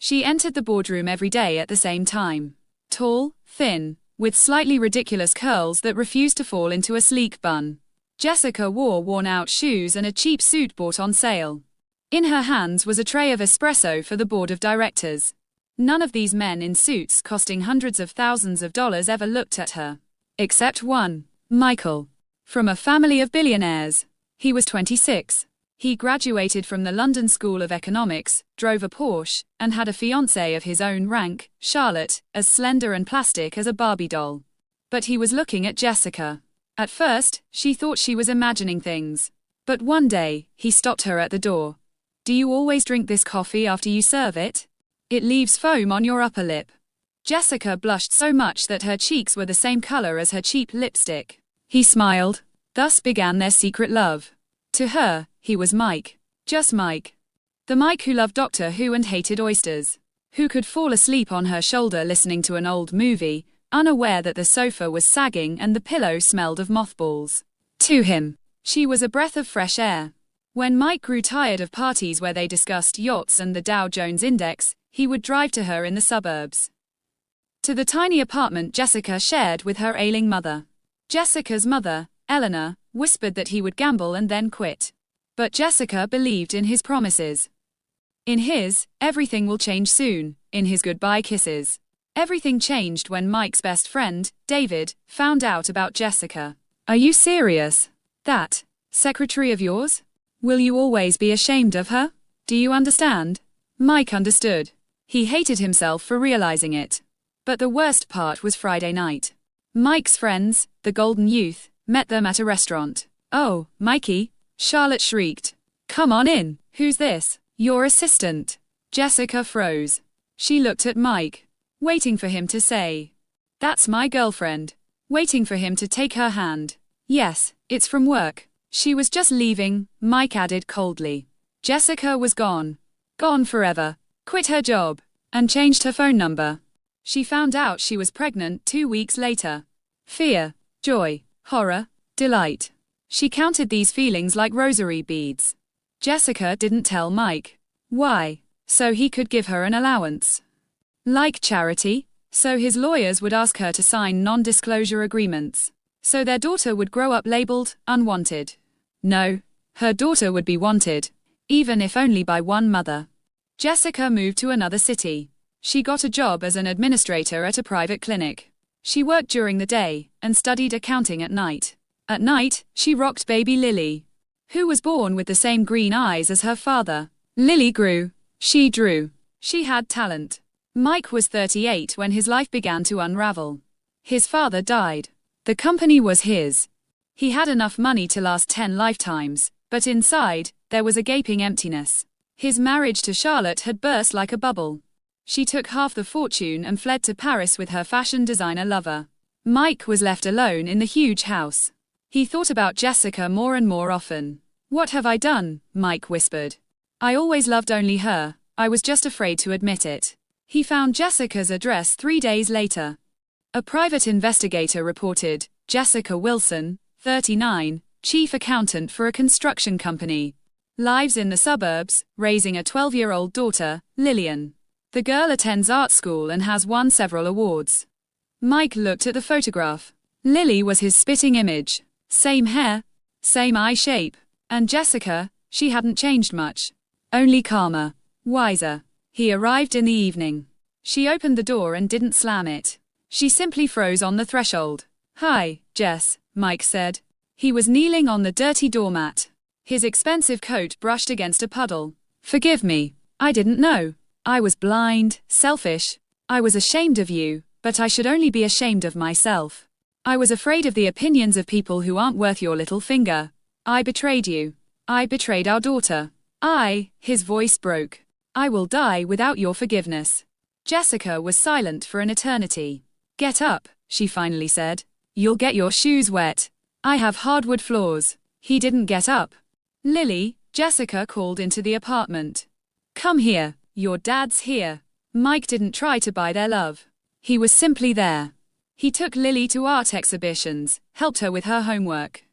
She entered the boardroom every day at the same time. Tall, thin, with slightly ridiculous curls that refused to fall into a sleek bun. Jessica wore worn-out shoes and a cheap suit bought on sale. In her hands was a tray of espresso for the board of directors. None of these men in suits costing hundreds of thousands of dollars ever looked at her. Except one, Michael. From a family of billionaires. He was 26. He graduated from the London School of Economics, drove a Porsche, and had a fiancée of his own rank, Charlotte, as slender and plastic as a Barbie doll. But he was looking at Jessica. At first, she thought she was imagining things. But one day, he stopped her at the door. "Do you always drink this coffee after you serve it? It leaves foam on your upper lip." Jessica blushed so much that her cheeks were the same color as her cheap lipstick. He smiled. Thus began their secret love. To her, he was Mike. Just Mike. The Mike who loved Doctor Who and hated oysters. Who could fall asleep on her shoulder listening to an old movie, unaware that the sofa was sagging and the pillow smelled of mothballs. To him, she was a breath of fresh air. When Mike grew tired of parties where they discussed yachts and the Dow Jones Index, he would drive to her in the suburbs. To the tiny apartment Jessica shared with her ailing mother. Jessica's mother, Eleanor, whispered that he would gamble and then quit. But Jessica believed in his promises. In his, everything will change soon, in his goodbye kisses. Everything changed when Mike's best friend, David, found out about Jessica. "Are you serious? That secretary of yours? Will you always be ashamed of her? Do you understand?" Mike understood. He hated himself for realizing it. But the worst part was Friday night. Mike's friends, the Golden Youth, met them at a restaurant. "Oh, Mikey," Charlotte shrieked. "Come on in. Who's this?" "Your assistant." Jessica froze. She looked at Mike, waiting for him to say, "That's my girlfriend." Waiting for him to take her hand. "Yes, it's from work. She was just leaving," Mike added coldly. Jessica was gone. Gone forever. Quit her job. And changed her phone number. She found out she was pregnant 2 weeks later. Fear, joy, horror, delight. She counted these feelings like rosary beads. Jessica didn't tell Mike. Why? So he could give her an allowance. Like charity? So his lawyers would ask her to sign non-disclosure agreements. So their daughter would grow up labeled unwanted. No, her daughter would be wanted, even if only by one mother. Jessica moved to another city. She got a job as an administrator at a private clinic. She worked during the day and studied accounting at night. At night, she rocked baby Lily, who was born with the same green eyes as her father. Lily grew. She drew. She had talent. Mike was 38 when his life began to unravel. His father died. The company was his. He had enough money to last 10 lifetimes, but inside, there was a gaping emptiness. His marriage to Charlotte had burst like a bubble. She took half the fortune and fled to Paris with her fashion designer lover. Mike was left alone in the huge house. He thought about Jessica more and more often. "What have I done?" Mike whispered. "I always loved only her, I was just afraid to admit it." He found Jessica's address 3 days later. A private investigator reported, Jessica Wilson, 39, chief accountant for a construction company. Lives in the suburbs, raising a 12-year-old daughter, Lillian. The girl attends art school and has won several awards. Mike looked at the photograph. Lily was his spitting image. Same hair, same eye shape. And Jessica, she hadn't changed much. Only calmer, wiser. He arrived in the evening. She opened the door and didn't slam it. She simply froze on the threshold. "Hi, Jess," Mike said. He was kneeling on the dirty doormat. His expensive coat brushed against a puddle. "Forgive me. I didn't know. I was blind, selfish. I was ashamed of you, but I should only be ashamed of myself. I was afraid of the opinions of people who aren't worth your little finger. I betrayed you. I betrayed our daughter. His voice broke. I will die without your forgiveness." Jessica was silent for an eternity. "Get up," she finally said. "You'll get your shoes wet. I have hardwood floors." He didn't get up. "Lily," Jessica called into the apartment. "Come here, your dad's here." Mike didn't try to buy their love. He was simply there. He took Lily to art exhibitions, helped her with her homework,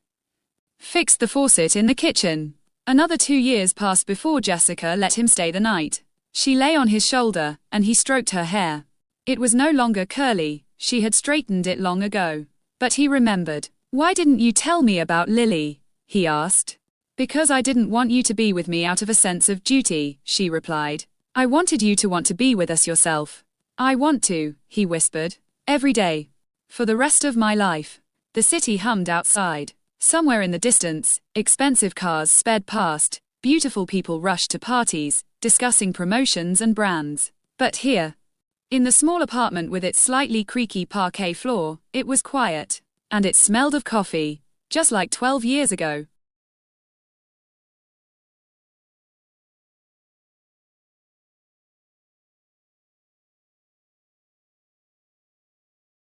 fixed the faucet in the kitchen. Another 2 years passed before Jessica let him stay the night. She lay on his shoulder, and he stroked her hair. It was no longer curly, she had straightened it long ago. But he remembered. "Why didn't you tell me about Lily?" he asked. "Because I didn't want you to be with me out of a sense of duty," she replied. "I wanted you to want to be with us yourself." "I want to," he whispered. "Every day. For the rest of my life." The city hummed outside. Somewhere in the distance, expensive cars sped past, beautiful people rushed to parties, discussing promotions and brands. But here, in the small apartment with its slightly creaky parquet floor, it was quiet. And it smelled of coffee, just like 12 years ago.